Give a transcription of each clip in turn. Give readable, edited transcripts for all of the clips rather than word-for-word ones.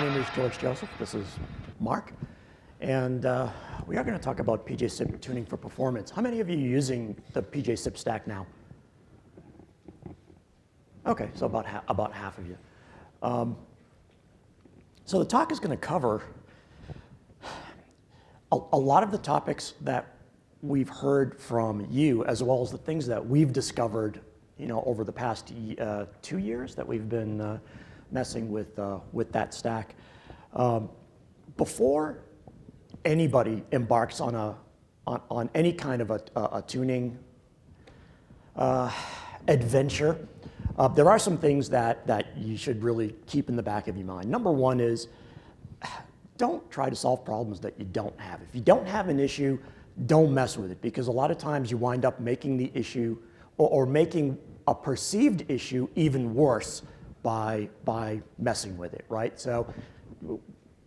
name is George Joseph. This is Mark. And we are going to talk about PJSIP tuning for performance. How many of you are using the PJSIP stack now? Okay, so about half of you. So the talk is going to cover a lot of the topics that we've heard from you, as well as the things that we've discovered, over the past 2 years that we've been messing with that stack. Before anybody embarks on any kind of a tuning adventure, there are some things that you should really keep in the back of your mind. Number one is, don't try to solve problems that you don't have. If you don't have an issue, don't mess with it, because a lot of times you wind up making the issue or making a perceived issue even worse by messing with it, right? So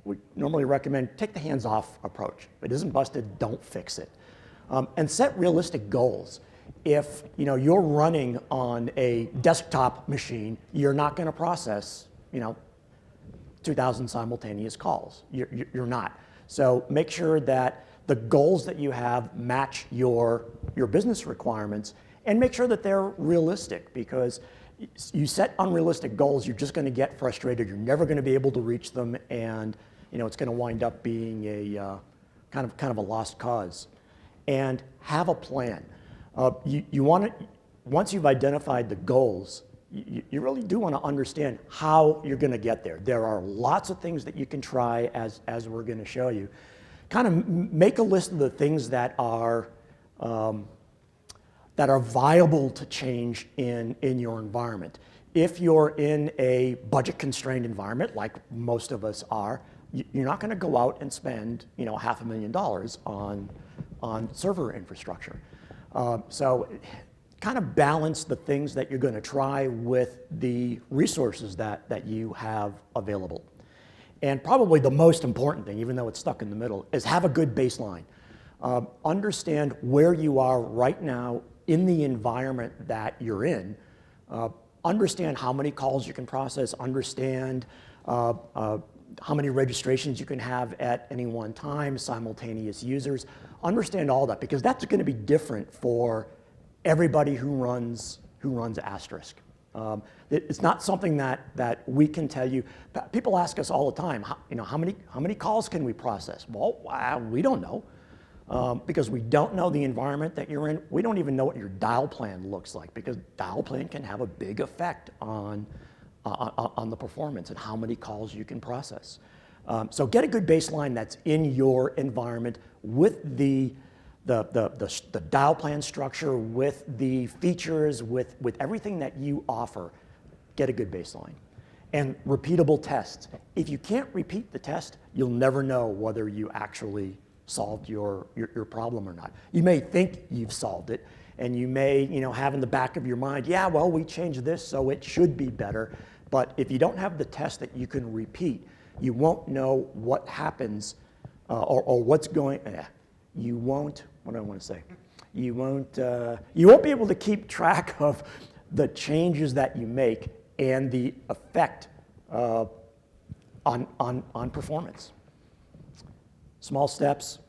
we normally recommend take the hands-off approach. If it isn't busted, don't fix it. And set realistic goals. If you're running on a desktop machine, you're not going to process 2,000 simultaneous calls. You're not. So make sure that the goals that you have match your business requirements, and make sure that they're realistic, because you set unrealistic goals, you're just going to get frustrated. You're never going to be able to reach them, and it's going to wind up being a kind of a lost cause. And have a plan. You want to, once you've identified the goals, you really do want to understand how you're going to get there. There are lots of things that you can try, as we're going to show you. Kind of make a list of the things that are viable to change in your environment. If you're in a budget-constrained environment, like most of us are, you're not going to go out and spend $500,000 on server infrastructure. So kind of balance the things that you're going to try with the resources that you have available. And probably the most important thing, even though it's stuck in the middle, is have a good baseline. Understand where you are right now in the environment that you're in. Understand how many calls you can process. Understand how many registrations you can have at any one time, simultaneous users. Understand all that, because that's going to be different for everybody who runs Asterisk. It's not something that we can tell you. People ask us all the time, how many calls can we process? Well, we don't know, because we don't know the environment that you're in. We don't even know what your dial plan looks like, because dial plan can have a big effect on the performance and how many calls you can process. So get a good baseline that's in your environment with the dial plan structure, with the features, with everything that you offer. Get a good baseline. And repeatable tests. If you can't repeat the test, you'll never know whether you actually solved your problem or not. You may think you've solved it, and you may have in the back of your mind, yeah, well, we changed this, so it should be better. But if you don't have the test that you can repeat, you won't know what happens or what's going. You won't. What do I want to say? You won't be able to keep track of the changes that you make and the effect on performance. Small steps.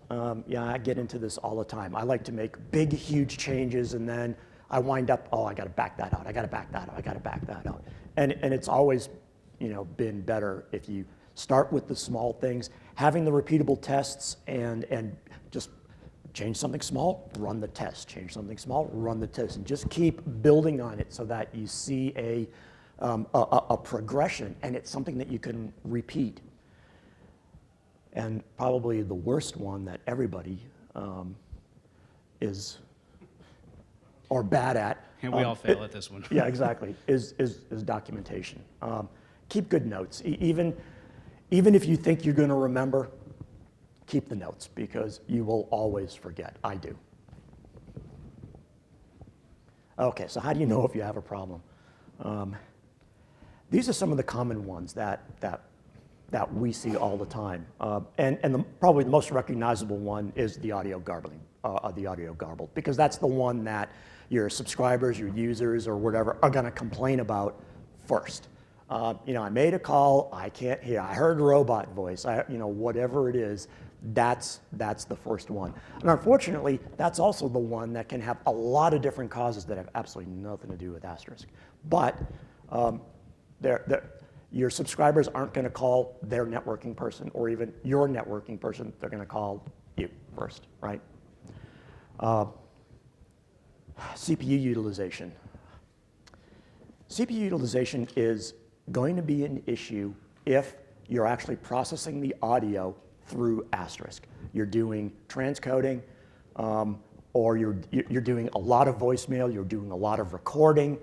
Yeah, I get into this all the time. I like to make big, huge changes, and then I wind up, I got to back that out. I got to back that out. I got to back that out. And it's always, been better if you start with the small things, having the repeatable tests, and just change something small, run the test. Change something small, run the test, and just keep building on it so that you see a progression, and it's something that you can repeat. And probably the worst one that everybody is or bad at. And we all fail at this one. Yeah, exactly, is documentation. Keep good notes. Even if you think you're going to remember, keep the notes, because you will always forget. I do. Okay, so how do you know if you have a problem? These are some of the common ones that we see all the time. And probably the most recognizable one is the audio garbling, the audio garbled, because that's the one that your subscribers, your users, or whatever are going to complain about first. I made a call, I can't hear, I heard robot voice, whatever it is, that's the first one. And unfortunately, that's also the one that can have a lot of different causes that have absolutely nothing to do with Asterisk. But your subscribers aren't going to call their networking person or even your networking person, they're going to call you first, right? CPU utilization. CPU utilization is going to be an issue if you're actually processing the audio through Asterisk. You're doing transcoding, or you're doing a lot of voicemail, you're doing a lot of recording.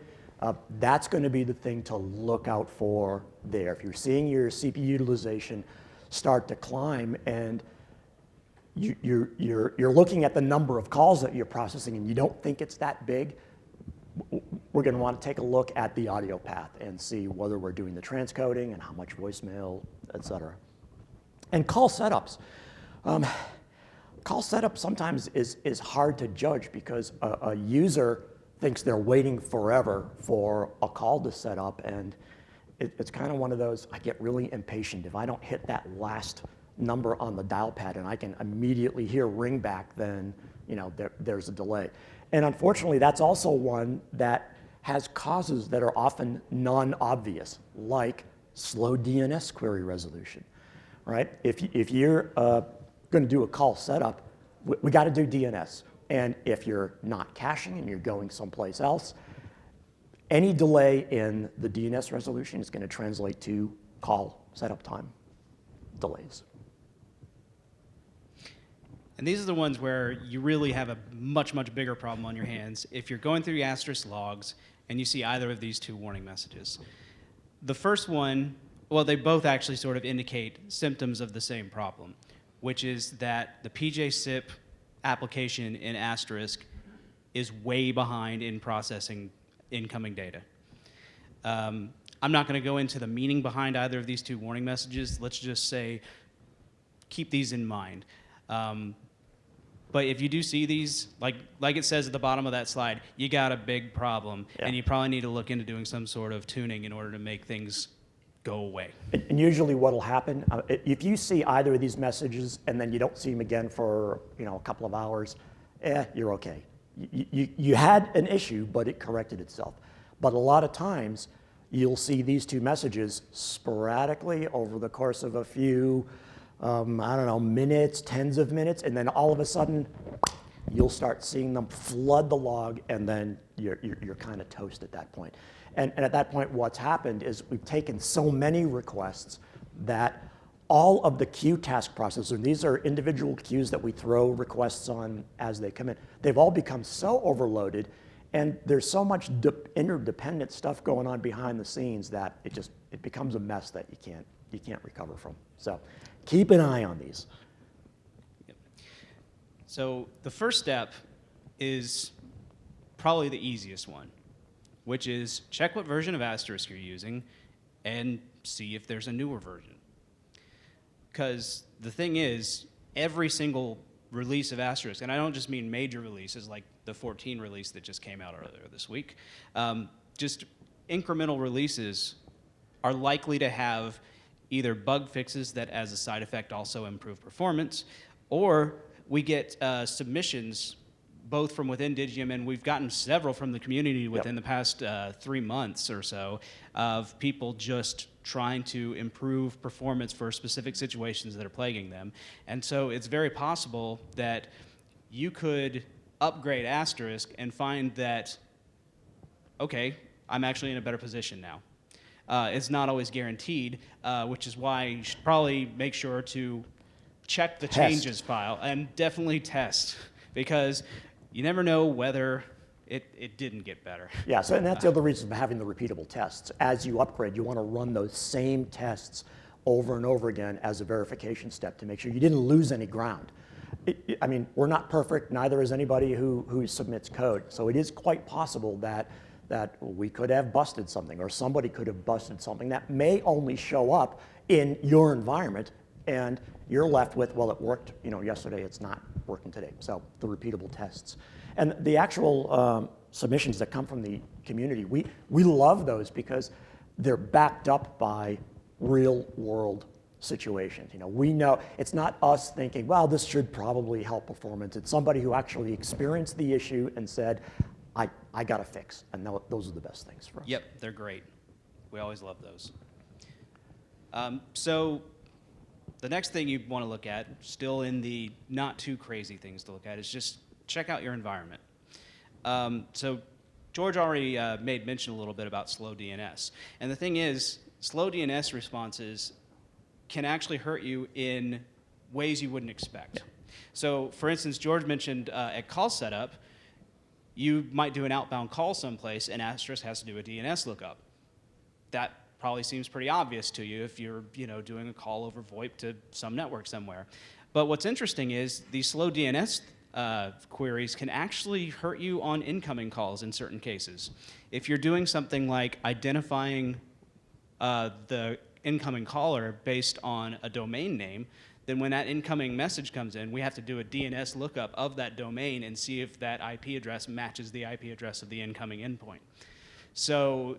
That's going to be the thing to look out for there. If you're seeing your CPU utilization start to climb and you're looking at the number of calls that you're processing and you don't think it's that big, we're going to want to take a look at the audio path and see whether we're doing the transcoding and how much voicemail, et cetera. And call setups. Call setup sometimes is hard to judge because a user thinks they're waiting forever for a call to set up, and it's kind of one of those, I get really impatient. If I don't hit that last number on the dial pad and I can immediately hear ring back, then there's a delay. And unfortunately, that's also one that has causes that are often non-obvious, like slow DNS query resolution, right? If you're going to do a call setup, we got to do DNS. And if you're not caching and you're going someplace else, any delay in the DNS resolution is going to translate to call setup time delays. And these are the ones where you really have a much, much bigger problem on your hands if you're going through the Asterisk logs and you see either of these two warning messages. The first one, well, they both actually sort of indicate symptoms of the same problem, which is that the PJSIP application in Asterisk is way behind in processing incoming data. I'm not going to go into the meaning behind either of these two warning messages. Let's just say keep these in mind. But if you do see these, like it says at the bottom of that slide, you got a big problem, and you probably need to look into doing some sort of tuning in order to make things go away. And usually what will happen, if you see either of these messages and then you don't see them again for a couple of hours, you're okay. You had an issue, but it corrected itself. But a lot of times, you'll see these two messages sporadically over the course of a few minutes, tens of minutes, and then all of a sudden, you'll start seeing them flood the log, and then you're kind of toast at that point. And at that point, what's happened is we've taken so many requests that all of the queue task processors, and these are individual queues that we throw requests on as they come in, they've all become so overloaded, and there's so much interdependent stuff going on behind the scenes that it becomes a mess that you can't recover from. So keep an eye on these. Yep. So the first step is probably the easiest one, which is check what version of Asterisk you're using and see if there's a newer version. Because the thing is, every single release of Asterisk, and I don't just mean major releases like the 14 release that just came out earlier this week, just incremental releases are likely to have either bug fixes that as a side effect also improve performance, or we get submissions both from within Digium, and we've gotten several from the community within the past 3 months or so of people just trying to improve performance for specific situations that are plaguing them. And so it's very possible that you could upgrade Asterisk and find that, okay, I'm actually in a better position now. It's not always guaranteed, which is why you should probably make sure to check the changes file and definitely test, because you never know whether it didn't get better. Yeah, and that's the other reason for having the repeatable tests. As you upgrade, you want to run those same tests over and over again as a verification step to make sure you didn't lose any ground. I mean, we're not perfect, neither is anybody who submits code. So it is quite possible that we could have busted something, or somebody could have busted something that may only show up in your environment, and you're left with, well, it worked yesterday, it's not working today. So the repeatable tests. And the actual submissions that come from the community, we love those, because they're backed up by real world situations. We know it's not us thinking, well, this should probably help performance. It's somebody who actually experienced the issue and said, I got a fix. And those are the best things for us. Yep, they're great. We always love those. So the next thing you want to look at, still in the not too crazy things to look at, is just check out your environment. So George already made mention a little bit about slow DNS. And the thing is, slow DNS responses can actually hurt you in ways you wouldn't expect. So for instance, George mentioned at call setup, you might do an outbound call someplace and Asterisk has to do a DNS lookup. That probably seems pretty obvious to you if you're doing a call over VoIP to some network somewhere. But what's interesting is these slow DNS queries can actually hurt you on incoming calls in certain cases. If you're doing something like identifying the incoming caller based on a domain name, then when that incoming message comes in, we have to do a DNS lookup of that domain and see if that IP address matches the IP address of the incoming endpoint. So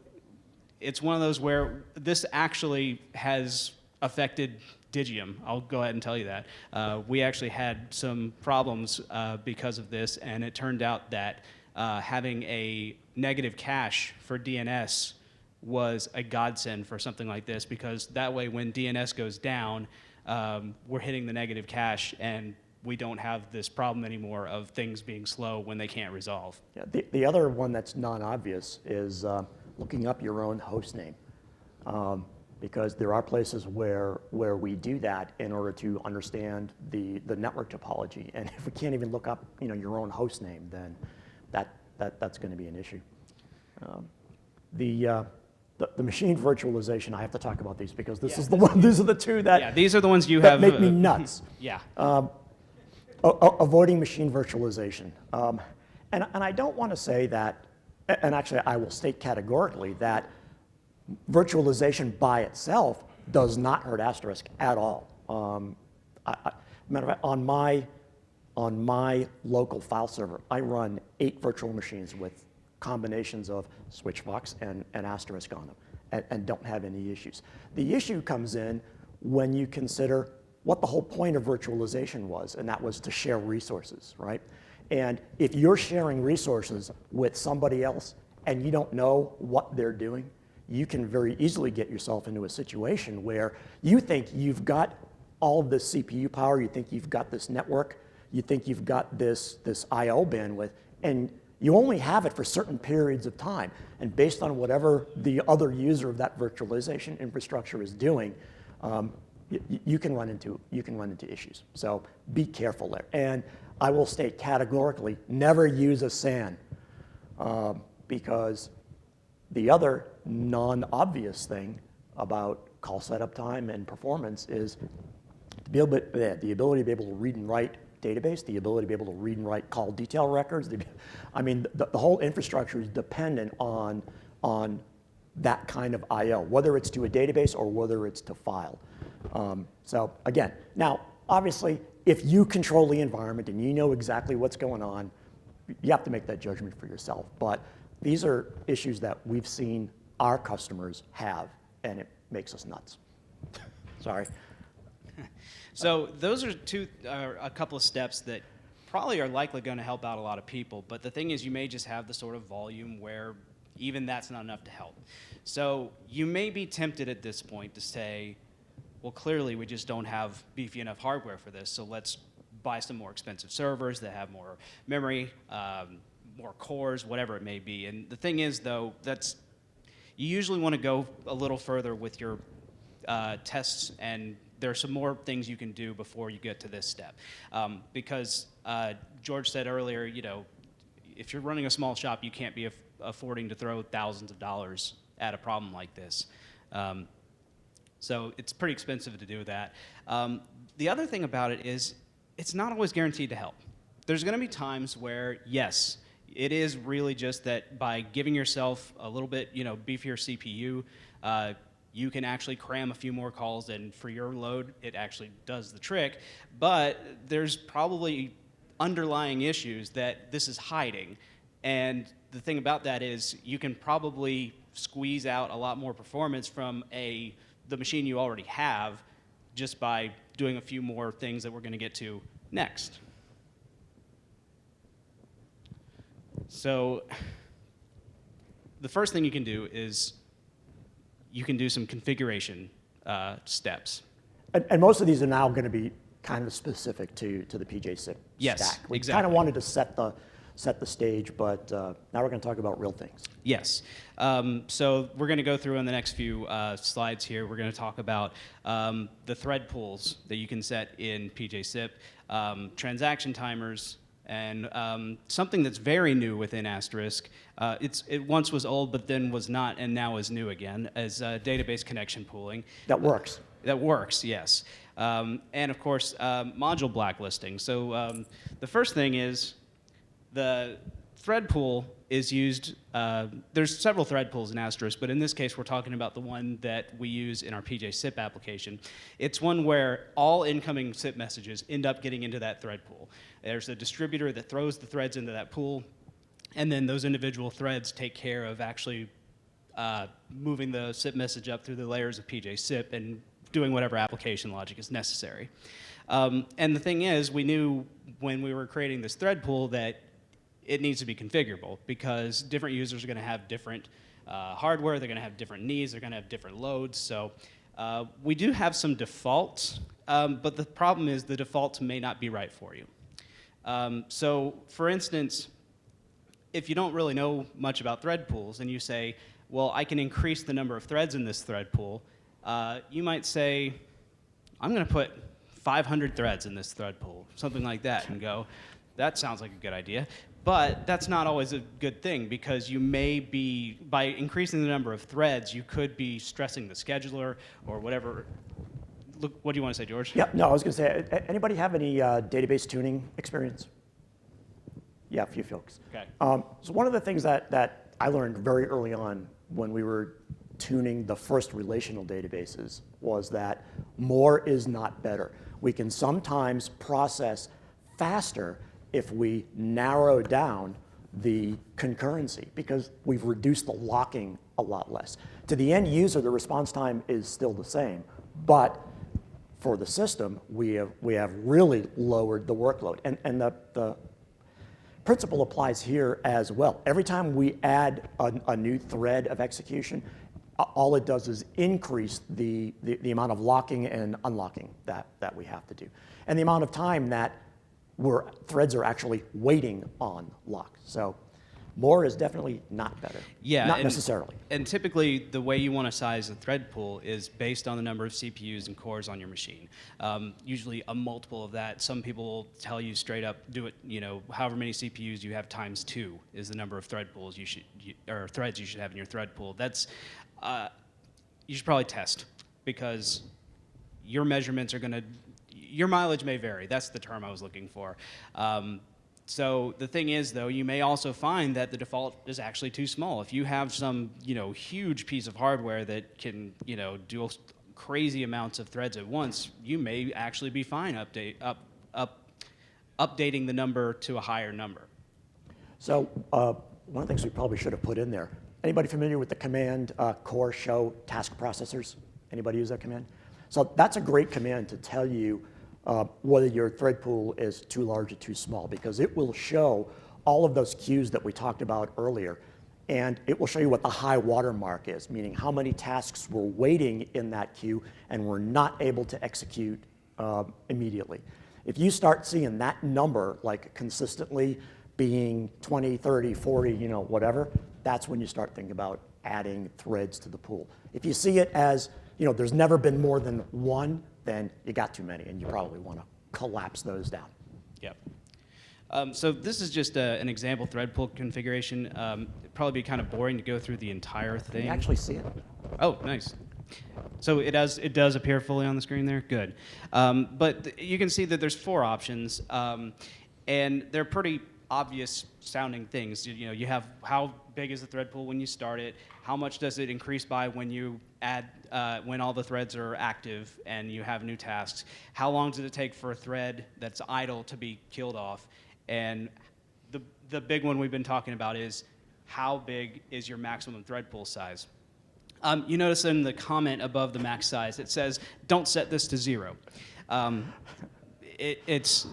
it's one of those where this actually has affected Digium. I'll go ahead and tell you that. We actually had some problems because of this, and it turned out that having a negative cache for DNS was a godsend for something like this, because that way when DNS goes down, we're hitting the negative cache and we don't have this problem anymore of things being slow when they can't resolve. Yeah, the other one that's non-obvious is looking up your own host name. Because there are places where we do that in order to understand the network topology. And if we can't even look up your own host name, then that's going to be an issue. The machine virtualization, I have to talk about these because this is the one. These are the two that these are the ones you have make me nuts. Yeah. Avoiding machine virtualization, and I don't want to say that, and actually I will state categorically that virtualization by itself does not hurt Asterisk at all. Matter of fact, on my local file server, I run 8 virtual machines with combinations of Switchbox and Asterisk on them, and don't have any issues. The issue comes in when you consider what the whole point of virtualization was, and that was to share resources, right? And if you're sharing resources with somebody else and you don't know what they're doing, you can very easily get yourself into a situation where you think you've got all of this CPU power, you think you've got this network, you think you've got this I/O bandwidth, and you only have it for certain periods of time. And based on whatever the other user of that virtualization infrastructure is doing, you can run into issues. So be careful there. And I will state categorically, never use a SAN, because the other non-obvious thing about call setup time and performance is the ability to be able to read and write database, the ability to be able to read and write call detail records. I mean, the whole infrastructure is dependent on that kind of I/O, whether it's to a database or whether it's to file. So again, now obviously, if you control the environment and you know exactly what's going on, you have to make that judgment for yourself. But these are issues that we've seen our customers have, and it makes us nuts. Sorry. So those are a couple of steps that probably are likely going to help out a lot of people. But the thing is, you may just have the sort of volume where even that's not enough to help. So you may be tempted at this point to say, well, clearly we just don't have beefy enough hardware for this, so let's buy some more expensive servers that have more memory, more cores, whatever it may be. And the thing is, though, you usually want to go a little further with your tests, and there are some more things you can do before you get to this step. Because George said earlier, if you're running a small shop, you can't be affording to throw thousands of dollars at a problem like this. So it's pretty expensive to do that. The other thing about it is it's not always guaranteed to help. There's going to be times where, yes, it is really just that by giving yourself a little bit, beefier CPU, you can actually cram a few more calls, and for your load, it actually does the trick. But there's probably underlying issues that this is hiding, And the thing about that is you can probably squeeze out a lot more performance from the machine you already have just by doing a few more things that we're going to get to next. So the first thing you can do is you can do some configuration steps. And most of these are now going to be kind of specific to the PJSIP Yes, stack. We exactly. kind of wanted to set the stage, but now we're going to talk about real things. Yes. So we're going to go through in the next few slides here. We're going to talk about the thread pools that you can set in PJSIP, transaction timers, and something that's very new within Asterisk. It once was old, but then was not, and now is new again, as database connection pooling. That works. That works, yes. And of course, module blacklisting. So the first thing is the thread pool is used. There's several thread pools in Asterisk, but in this case, we're talking about the one that we use in our PJSIP application. It's one where all incoming SIP messages end up getting into that thread pool. There's a distributor that throws the threads into that pool, and then those individual threads take care of actually moving the SIP message up through the layers of PJSIP and doing whatever application logic is necessary. And the thing is, we knew when we were creating this thread pool that it needs to be configurable because different users are going to have different hardware, they're going to have different needs, they're going to have different loads. So we do have some defaults, but the problem is the defaults may not be right for you. So for instance, if you don't really know much about thread pools and you say, well, I can increase the number of threads in this thread pool, you might say, I'm going to put 500 threads in this thread pool, something like that, and go, that sounds like a good idea. But that's not always a good thing because you may be, by increasing the number of threads, you could be stressing the scheduler or whatever. Look, what do you want to say, George? Yeah, no, I was going to say, anybody have any database tuning experience? Yeah, a few folks. Okay. So one of the things that I learned very early on when we were tuning the first relational databases was that more is not better. We can sometimes process faster if we narrow down the concurrency because we've reduced the locking a lot less. To the end user, the response time is still the same, but for the system, we have really lowered the workload. And the principle applies here as well. Every time we add a new thread of execution, all it does is increase the amount of locking and unlocking that we have to do. And the amount of time that threads are actually waiting on lock. So more is definitely not better. Yeah, not necessarily. And typically, the way you want to size a thread pool is based on the number of CPUs and cores on your machine. Usually a multiple of that. Some people will tell you straight up, do it, however many CPUs you have times 2 is the number of thread pools or threads you should have in your thread pool. That's, you should probably test because your measurements are going to, your mileage may vary. That's the term I was looking for. So the thing is, though, you may also find that the default is actually too small. If you have some, huge piece of hardware that can, do crazy amounts of threads at once, you may actually be fine updating the number to a higher number. So one of the things we probably should have put in there. Anybody familiar with the command core show task processors? Anybody use that command? So that's a great command to tell you whether your thread pool is too large or too small, because it will show all of those queues that we talked about earlier, and it will show you what the high water mark is, meaning how many tasks were waiting in that queue and were not able to execute immediately. If you start seeing that number like consistently being 20, 30, 40, whatever, that's when you start thinking about adding threads to the pool. If you see it as, there's never been more than one, then you got too many, and you probably want to collapse those down. Yep. So this is just an example thread pool configuration. It'd probably be kind of boring to go through the entire thing. Can you actually see it? Oh, nice. So it does appear fully on the screen there? Good. But you can see that there's 4 options, and they're pretty obvious sounding things. You have how big is the thread pool when you start it, how much does it increase by when you add, when all the threads are active and you have new tasks, how long does it take for a thread that's idle to be killed off, and the big one we've been talking about is how big is your maximum thread pool size? You notice in the comment above the max size, it says, don't set this to 0. It's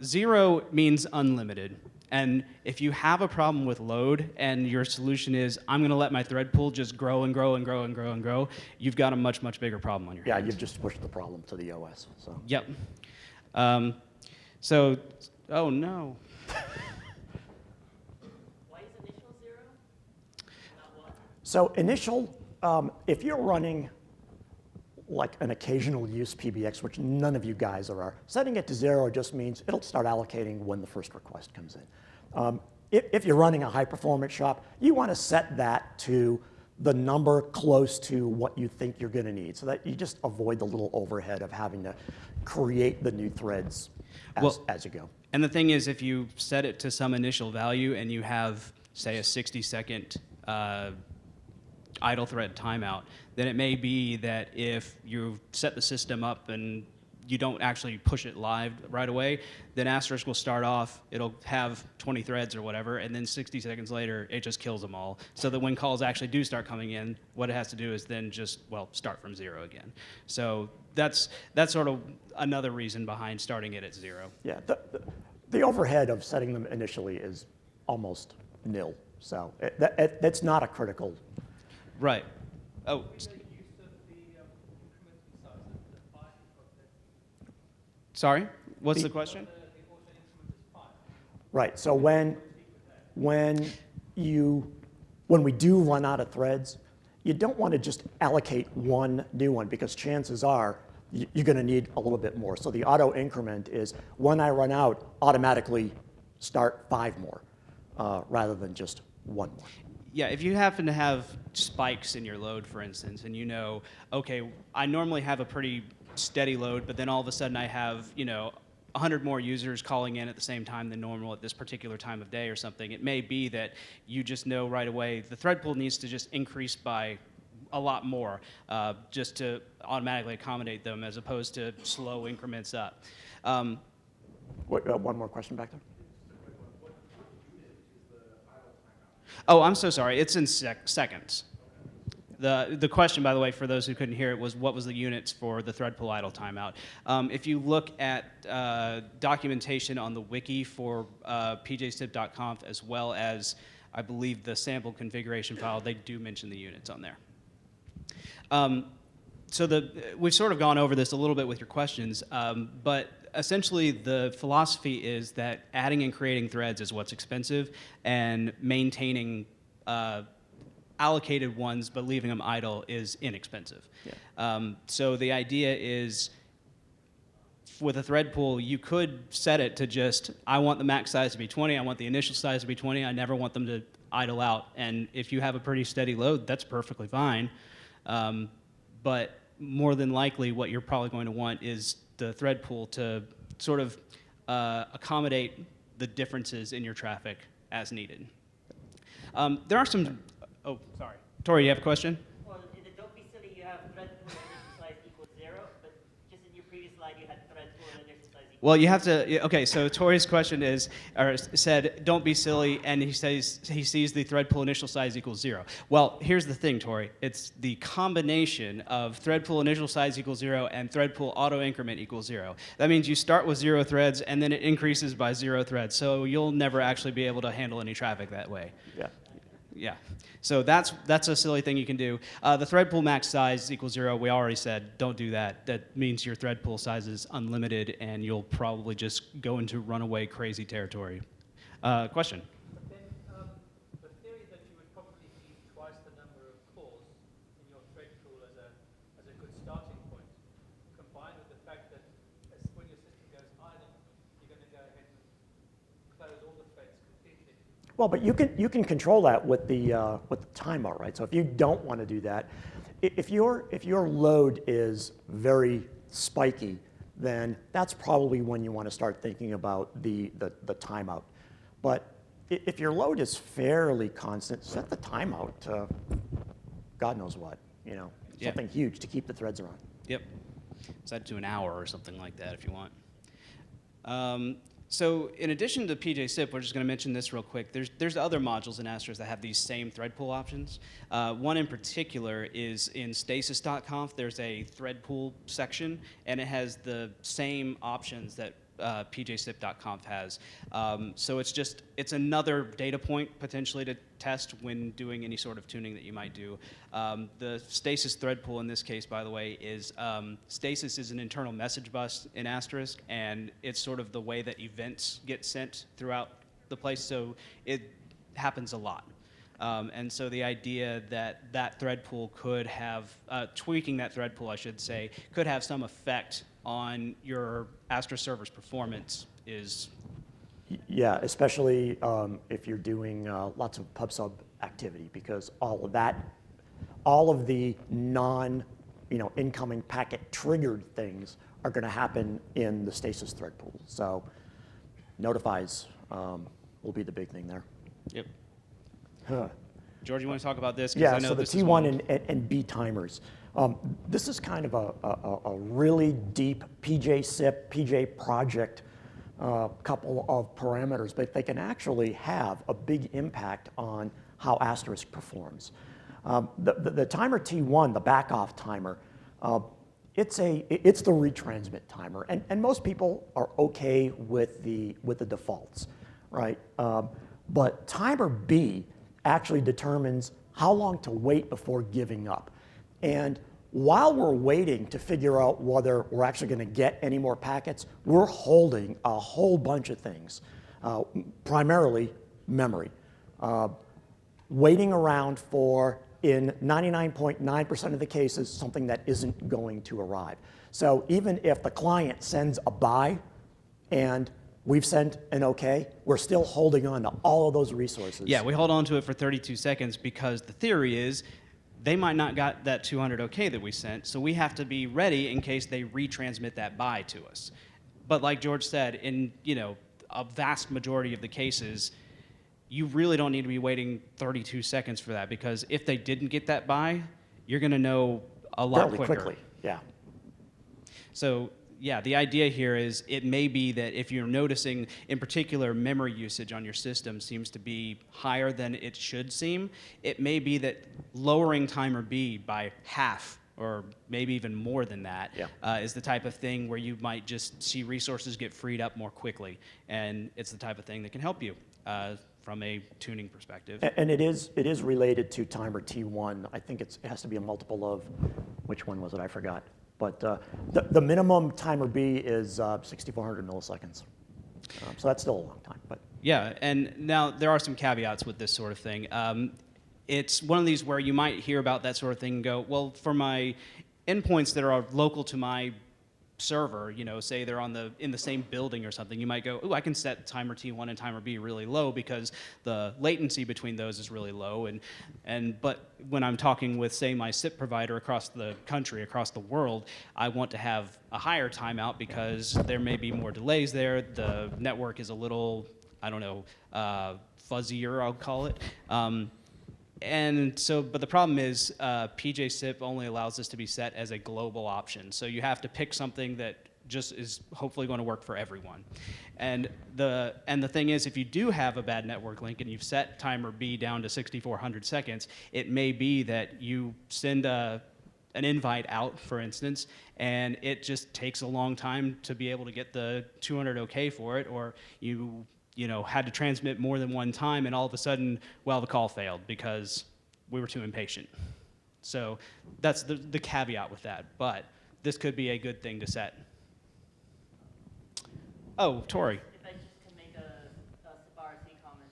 0 means unlimited. And if you have a problem with load and your solution is, I'm going to let my thread pool just grow and grow and grow and grow and grow, you've got a much, much bigger problem on your hands. Yeah, you've just pushed the problem to the OS. So. Yep. Oh no. Why is initial 0? Not 1? So initial, if you're running like an occasional use PBX, which none of you guys are, setting it to 0 just means it'll start allocating when the first request comes in. If you're running a high performance shop, you want to set that to the number close to what you think you're going to need, so that you just avoid the little overhead of having to create the new threads as you go. And the thing is, if you set it to some initial value and you have, say, a 60-second idle thread timeout, then it may be that if you set the system up and you don't actually push it live right away, then Asterisk will start off, it'll have 20 threads or whatever, and then 60 seconds later, it just kills them all. So that when calls actually do start coming in, what it has to do is then just, well, start from 0 again. So that's sort of another reason behind starting it at 0. Yeah, the overhead of setting them initially is almost nil. So that's not a critical. Right. Oh. Sorry, what's the question? Right, so when we do run out of threads, you don't want to just allocate one new one, because chances are you're going to need a little bit more. So the auto increment is, when I run out, automatically start 5 more, rather than just 1 more. Yeah, if you happen to have spikes in your load, for instance, and you know, okay, I normally have a pretty steady load, but then all of a sudden I have, 100 more users calling in at the same time than normal at this particular time of day or something, it may be that you just know right away the thread pool needs to just increase by a lot more, just to automatically accommodate them, as opposed to slow increments up. One more question back there? Oh, I'm so sorry. It's in seconds. The question, by the way, for those who couldn't hear it, was what was the units for the thread pool idle timeout. If you look at documentation on the wiki for pjsip.conf, as well as, I believe, the sample configuration file, they do mention the units on there. So we've sort of gone over this a little bit with your questions, but essentially the philosophy is that adding and creating threads is what's expensive, and maintaining allocated ones but leaving them idle is inexpensive. Yeah. So the idea is, with a thread pool, you could set it to just, I want the max size to be 20, I want the initial size to be 20, I never want them to idle out. And if you have a pretty steady load, that's perfectly fine. But more than likely, what you're probably going to want is the thread pool to sort of accommodate the differences in your traffic as needed. There are some, oh, sorry. Tori, you have a question? Well, in the Don't Be Silly, you have thread pool and initial size equals 0, but just in your previous slide, you had thread pool and initial size equals Well, you have to, okay, so Tori's question is, or said, don't be silly, and he says he sees the thread pool initial size equals 0. Well, here's the thing, Tori. It's the combination of thread pool initial size equals 0 and thread pool auto increment equals 0. That means you start with 0 threads, and then it increases by 0 threads, so you'll never actually be able to handle any traffic that way. Yeah. Yeah, so that's a silly thing you can do. The thread pool max size equals 0, we already said, don't do that. That means your thread pool size is unlimited, and you'll probably just go into runaway crazy territory. Question? But then the theory that you would probably need twice the number of calls in your thread pool as a good starting point, combined with the fact that when your system goes idle, you're going to go ahead and close all the threads completely. Well, but you can control that with the timeout, right? So if you don't want to do that, if your load is very spiky, then that's probably when you want to start thinking about the timeout. But if your load is fairly constant, set the timeout to God knows what, something huge to keep the threads around. Yep. Set it to an hour or something like that if you want. So in addition to PJSIP, we're just going to mention this real quick. There's other modules in Asterisk that have these same thread pool options. One in particular is in stasis.conf. There's a thread pool section, and it has the same options that PJSIP.conf has. So it's another data point potentially to test when doing any sort of tuning that you might do. The stasis thread pool in this case, by the way, is stasis is an internal message bus in Asterisk, and it's sort of the way that events get sent throughout the place, so it happens a lot. And so the idea that that thread pool could have, tweaking that thread pool, I should say, could have some effect on your Asterisk server's performance is... Yeah, especially if you're doing lots of pub/sub activity, because all of the incoming packet triggered things are going to happen in the stasis thread pool. So notifies will be the big thing there. Yep. Huh. George, you want to talk about this? 'Cause Yeah, I know so the this is T1 and B timers. This is kind of a really deep PJSIP, PJ project couple of parameters, but they can actually have a big impact on how Asterisk performs. The timer T1, the back-off timer, it's the retransmit timer, and most people are okay with the defaults, right? But timer B actually determines how long to wait before giving up. And while we're waiting to figure out whether we're actually going to get any more packets, we're holding a whole bunch of things, primarily memory. Waiting around for, in 99.9% of the cases, something that isn't going to arrive. So even if the client sends a buy and we've sent an OK, we're still holding on to all of those resources. Yeah, we hold on to it for 32 seconds because the theory is they might not got that 200 OK that we sent, so we have to be ready in case they retransmit that buy to us. But like George said, in a vast majority of the cases, you really don't need to be waiting 32 seconds for that, because if they didn't get that buy, you're going to know a lot Fairly quicker. quickly, yeah. So yeah, the idea here is it may be that if you're noticing, in particular, memory usage on your system seems to be higher than it should seem, it may be that lowering timer B by half or maybe even more than that is the type of thing where you might just see resources get freed up more quickly. And it's the type of thing that can help you from a tuning perspective. And it is related to timer T1. I think it has to be a multiple of, which one was it? I forgot. But the minimum timer B is 6,400 milliseconds. So that's still a long time. But yeah, and now there are some caveats with this sort of thing. It's one of these where you might hear about that sort of thing and go, well, for my endpoints that are local to my server, say they're in the same building or something, you might go, oh, I can set timer T1 and timer B really low because the latency between those is really low. But when I'm talking with, say, my SIP provider across the country, across the world, I want to have a higher timeout because there may be more delays there. The network is a little, I don't know, fuzzier, I'll call it. But the problem is PJSIP only allows this to be set as a global option. So you have to pick something that just is hopefully going to work for everyone. And the thing is, if you do have a bad network link and you've set timer B down to 6,400 seconds, it may be that you send an invite out, for instance, and it just takes a long time to be able to get the 200 OK for it, or you had to transmit more than one time, and all of a sudden, well, the call failed because we were too impatient. So that's the caveat with that, but this could be a good thing to set. Oh, Tori. If I just can make a SIP RC comment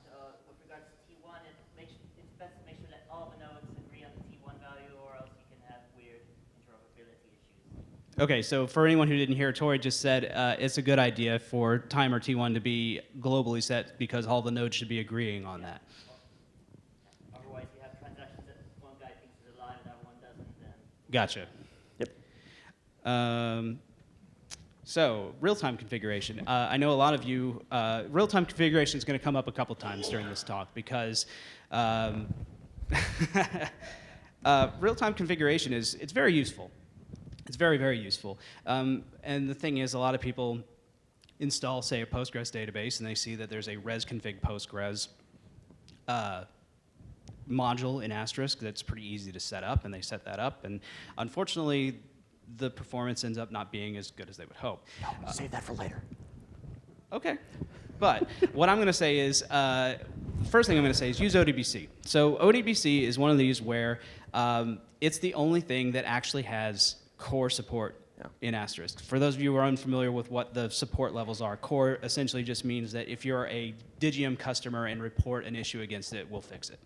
with regards to T1, it's best to make sure that all the nodes agree on the T1 value, or else you can have weird interoperability issues. Okay, so for anyone who didn't hear, Tori just said it's a good idea for timer T1 to be globally set because all the nodes should be agreeing on that. Otherwise, you have transactions that one guy thinks is alive and that one doesn't. Then. Gotcha. yep. So real-time configuration. I know a lot of you, real-time configuration is going to come up a couple times during this talk because real-time configuration it's very useful. It's very, very useful. And the thing is, a lot of people install, say, a Postgres database, and they see that there's a resconfig Postgres module in Asterisk that's pretty easy to set up, and they set that up, and unfortunately, the performance ends up not being as good as they would hope. No, save that for later. Okay. But what I'm going to say is, first thing I'm going to say is use ODBC. So ODBC is one of these where it's the only thing that actually has core support in Asterisk. For those of you who are unfamiliar with what the support levels are, core essentially just means that if you're a Digium customer and report an issue against it, we'll fix it.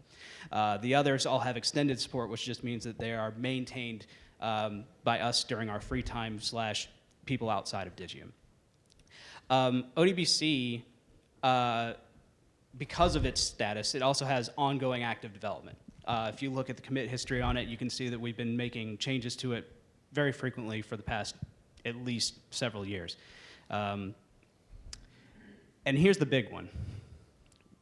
The others all have extended support, which just means that they are maintained by us during our free time / people outside of Digium. ODBC, because of its status, it also has ongoing active development. If you look at the commit history on it, you can see that we've been making changes to it very frequently for the past at least several years. And here's the big one.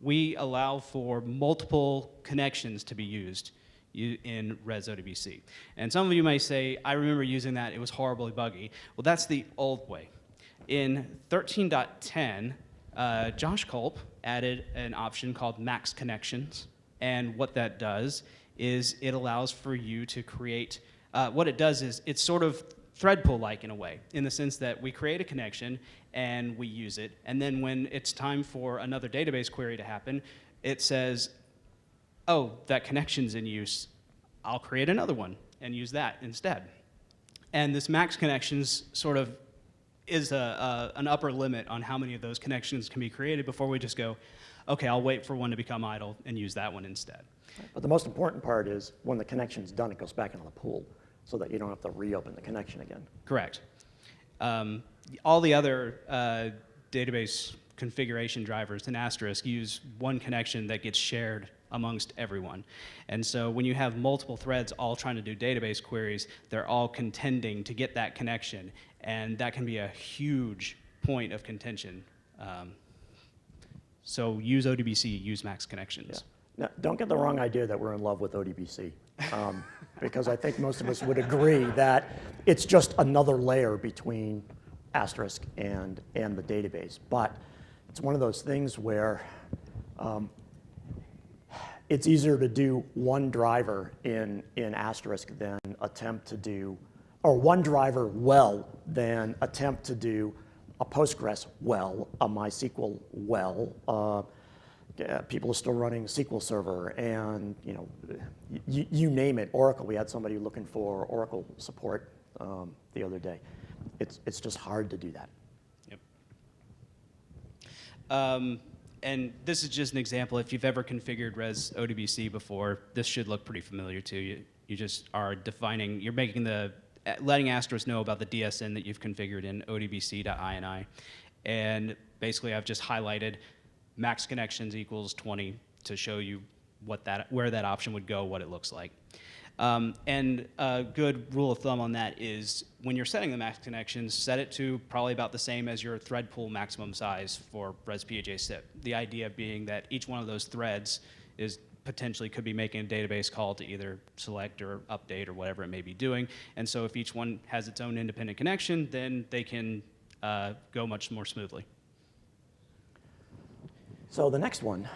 We allow for multiple connections to be used in Res ODBC. And some of you may say, I remember using that, it was horribly buggy. Well, that's the old way. In 13.10, Josh Culp added an option called max connections. And what that does is it allows for you to create, what it does is it's sort of thread pool-like in a way, in the sense that we create a connection and we use it. And then when it's time for another database query to happen, it says, oh, that connection's in use. I'll create another one and use that instead. And this max connections sort of is an upper limit on how many of those connections can be created before we just go, okay, I'll wait for one to become idle and use that one instead. But the most important part is when the connection's done, it goes back into the pool so that you don't have to reopen the connection again. Correct. All the other database configuration drivers in Asterisk use one connection that gets shared amongst everyone. And so when you have multiple threads all trying to do database queries, they're all contending to get that connection. And that can be a huge point of contention. So use ODBC, use max connections. Yeah. Now, don't get the wrong idea that we're in love with ODBC, because I think most of us would agree that it's just another layer between Asterisk and the database. But it's one of those things where it's easier to do one driver in Asterisk than attempt to do, or one driver well than attempt to do a Postgres well, a MySQL well. People are still running SQL Server, and you name it. Oracle. We had somebody looking for Oracle support the other day. It's just hard to do that. Yep. And this is just an example. If you've ever configured Res ODBC before, this should look pretty familiar to you. You just are defining. You're making letting Asterisk know about the DSN that you've configured in odbc.ini. And basically, I've just highlighted max connections equals 20 to show you where that option would go, what it looks like. And a good rule of thumb on that is when you're setting the max connections, set it to probably about the same as your thread pool maximum size for Res PJSIP. The idea being that each one of those threads potentially could be making a database call to either select or update or whatever it may be doing. And so if each one has its own independent connection, then they can go much more smoothly. So the next one,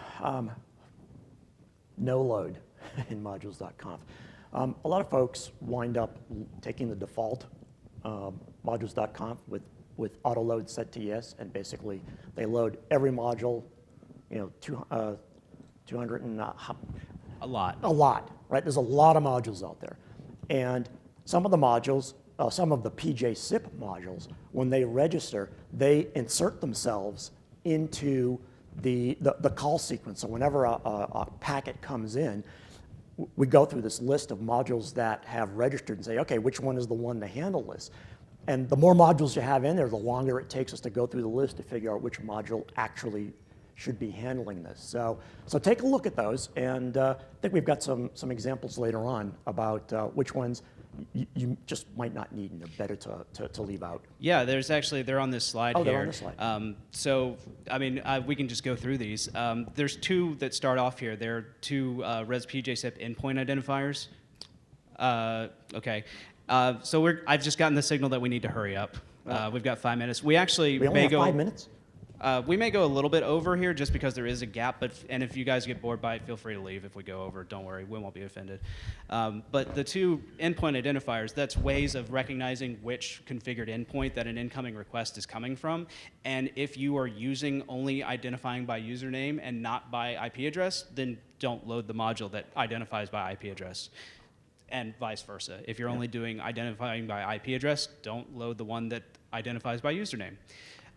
no load in modules.conf. A lot of folks wind up taking the default modules.conf with auto load set to yes, and basically they load every module, 200 and A lot. A lot, right? There's a lot of modules out there, and some of the modules, some of the PJSIP modules, when they register, they insert themselves into the call sequence. So whenever a packet comes in, we go through this list of modules that have registered and say, okay, which one is the one to handle this? And the more modules you have in there, the longer it takes us to go through the list to figure out which module actually should be handling this. So take a look at those, and I think we've got some examples later on about which ones you just might not need and they're better to leave out. Yeah, they're on this slide here. They're on this slide. So, I mean, we can just go through these. There's two that start off here. There are two Res PJSIP endpoint identifiers. Okay. So I've just gotten the signal that we need to hurry up. We've got 5 minutes. We actually We only may have go 5 minutes? we may go a little bit over here just because there is a gap, and if you guys get bored by it, feel free to leave if we go over. Don't worry, we won't be offended. But the two endpoint identifiers, that's ways of recognizing which configured endpoint that an incoming request is coming from. And if you are using only identifying by username and not by IP address, then don't load the module that identifies by IP address. And vice versa. If you're only doing identifying by IP address, don't load the one that identifies by username.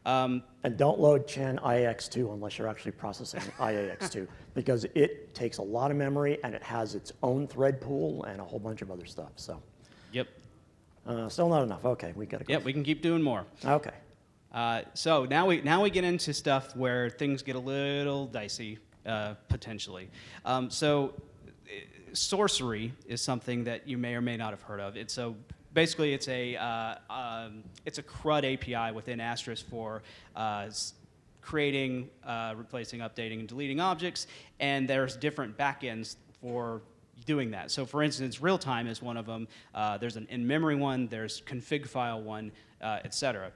And don't load Chen IAX2 unless you're actually processing IAX2, because it takes a lot of memory and it has its own thread pool and a whole bunch of other stuff. So, Yep. still not enough. Okay, we got to go. Yep, we can keep doing more. Okay. So now we get into stuff where things get a little dicey, potentially. Sorcery is something that you may or may not have heard of. Basically, it's a CRUD API within Asterisk for creating, replacing, updating, and deleting objects, and there's different backends for doing that. So for instance, RealTime is one of them. There's an in-memory one, there's config file one, etc.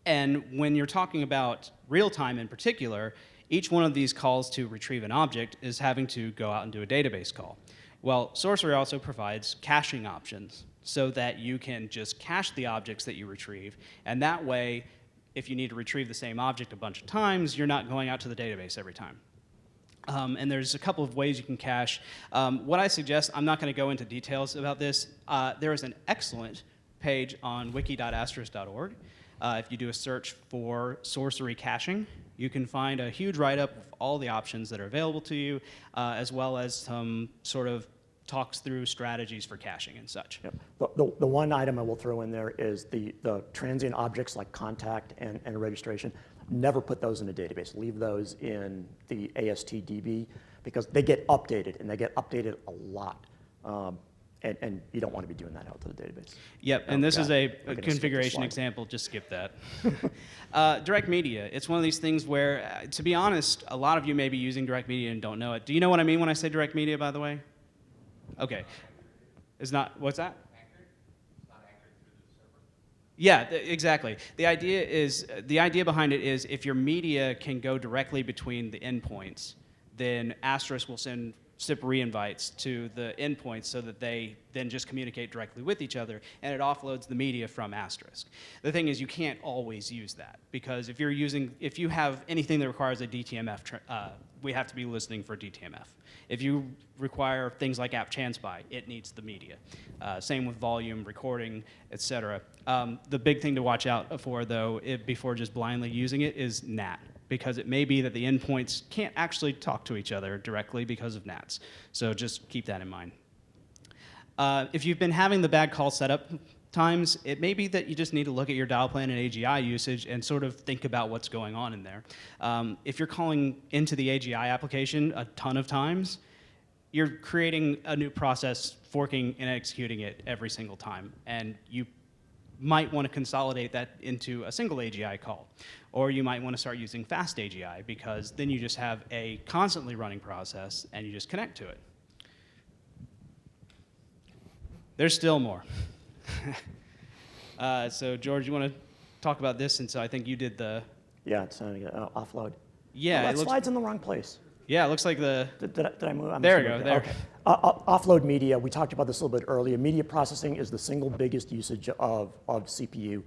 And when you're talking about RealTime in particular, each one of these calls to retrieve an object is having to go out and do a database call. Well, Sorcery also provides caching options so that you can just cache the objects that you retrieve, and that way, if you need to retrieve the same object a bunch of times, you're not going out to the database every time. And there's a couple of ways you can cache. What I suggest, I'm not going to go into details about this. There is an excellent page on wiki.asterisk.org. If you do a search for sorcery caching, you can find a huge write-up of all the options that are available to you, as well as some sort of talks through strategies for caching and such. Yep. The one item I will throw in there is the transient objects like contact and registration. Never put those in a database. Leave those in the ASTDB because they get updated, and they get updated a lot. And you don't want to be doing that out to the database. Yep, and this is a skip this configuration slide. example. Just skip that. Direct media. It's one of these things where, to be honest, a lot of you may be using direct media and don't know it. Do you know what I mean when I say direct media, by the way? Okay. It's not, what's that? Yeah, exactly. The idea behind it is if your media can go directly between the endpoints, then Asterisk will send SIP reinvites to the endpoints so that they then just communicate directly with each other, and it offloads the media from Asterisk. The thing is, you can't always use that, because if you have anything that requires a DTMF, we have to be listening for DTMF. If you require things like app chanspy, it needs the media. Same with volume, recording, etc. The big thing to watch out for, though, before just blindly using it, is NAT, because it may be that the endpoints can't actually talk to each other directly because of NATs. So just keep that in mind. If you've been having the bad call setup times, it may be that you just need to look at your dial plan and AGI usage and sort of think about what's going on in there. If you're calling into the AGI application a ton of times, you're creating a new process, forking and executing it every single time, and you might want to consolidate that into a single AGI call. Or you might want to start using fast AGI, because then you just have a constantly running process and you just connect to it. There's still more. So George, you want to talk about this, since I think you did the... Yeah, it's offload. Yeah, that slide's in the wrong place. Yeah, it looks like the... Did I move? There we go, there. Okay. Offload media, we talked about this a little bit earlier. Media processing is the single biggest usage of CPU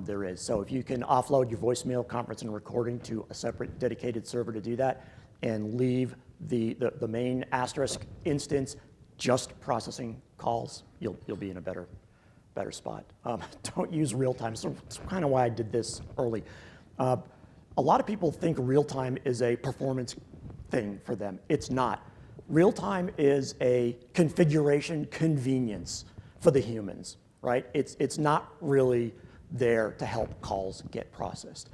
there is. So if you can offload your voicemail, conference, and recording to a separate dedicated server to do that, and leave the main Asterisk instance just processing calls, you'll be in a better spot. Don't use RealTime. So it's kind of why I did this early. A lot of people think RealTime is a performance thing for them. It's not. RealTime is a configuration convenience for the humans, right? It's not really there to help calls get processed.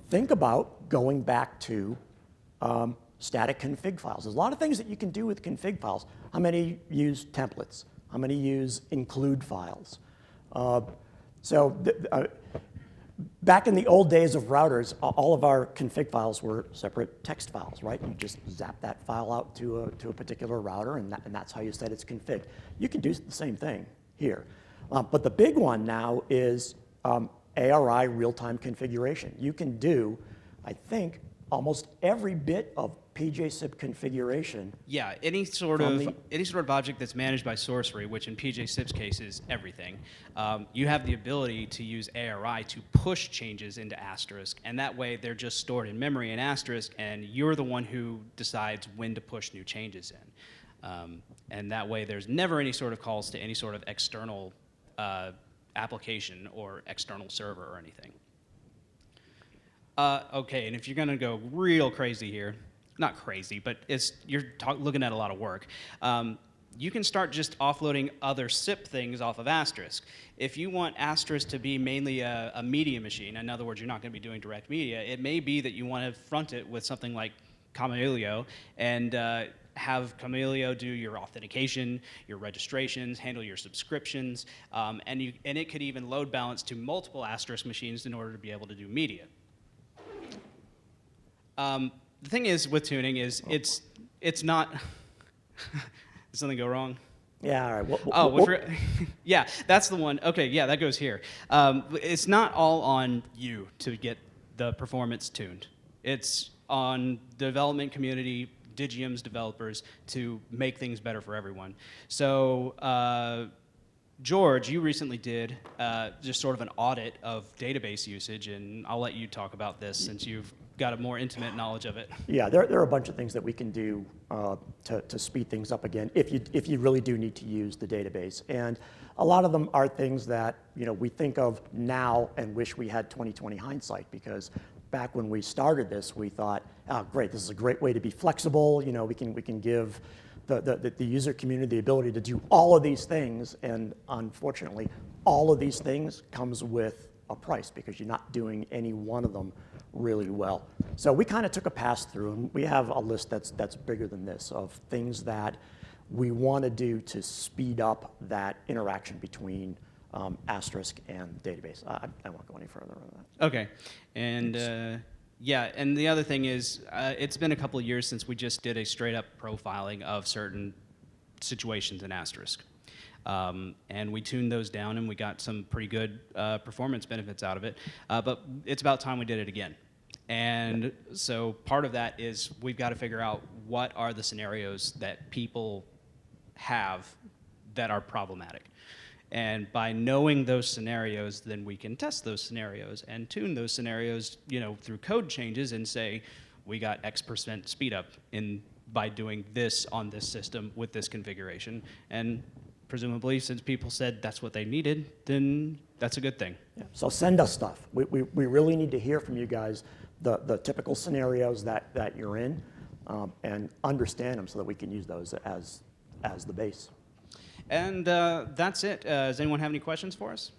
Think about going back to static config files. There's a lot of things that you can do with config files. How many use templates? How many use include files? Back in the old days of routers, all of our config files were separate text files, right? You just zap that file out to a particular router, and that's how you set its config. You can do the same thing here. But the big one now is ARI real-time configuration. You can do, I think, almost every bit of PJSIP configuration. Yeah, any sort From of the- any sort of object that's managed by sorcery, which in PJSIP's case is everything, you have the ability to use ARI to push changes into Asterisk, and that way they're just stored in memory in Asterisk, and you're the one who decides when to push new changes in. And that way there's never any sort of calls to any sort of external application or external server or anything. Okay, and if you're gonna go real crazy here, not crazy, but you're looking at a lot of work. You can start just offloading other SIP things off of Asterisk. If you want Asterisk to be mainly a media machine, in other words, you're not going to be doing direct media, it may be that you want to front it with something like Camelio and have Camelio do your authentication, your registrations, handle your subscriptions, and it could even load balance to multiple Asterisk machines in order to be able to do media. The thing is with tuning is it's not. Did something go wrong? Yeah, all right. Yeah, that's the one. Okay, yeah, that goes here. It's not all on you to get the performance tuned. It's on the development community, Digium's developers, to make things better for everyone. So, George, you recently did just sort of an audit of database usage, and I'll let you talk about this since you've got a more intimate knowledge of it. Yeah, there are a bunch of things that we can do to speed things up again if you really do need to use the database. And a lot of them are things that we think of now and wish we had 20/20 hindsight, because back when we started this, we thought, oh, great, this is a great way to be flexible. We can give the user community the ability to do all of these things, and unfortunately, all of these things comes with a price because you're not doing any one of them really well. So we kind of took a pass through, and we have a list that's bigger than this of things that we want to do to speed up that interaction between Asterisk and database. I won't go any further on that. Okay, and yeah, and the other thing is, it's been a couple of years since we just did a straight-up profiling of certain situations in Asterisk. And we tuned those down, and we got some pretty good performance benefits out of it. But it's about time we did it again. And so part of that is we've got to figure out what are the scenarios that people have that are problematic. And by knowing those scenarios, then we can test those scenarios and tune those scenarios, through code changes and say, we got X% speed up by doing this on this system with this configuration. And presumably, since people said that's what they needed, then that's a good thing. Yeah. So send us stuff. We really need to hear from you guys the typical scenarios that you're in, and understand them so that we can use those as the base. And that's it. Does anyone have any questions for us?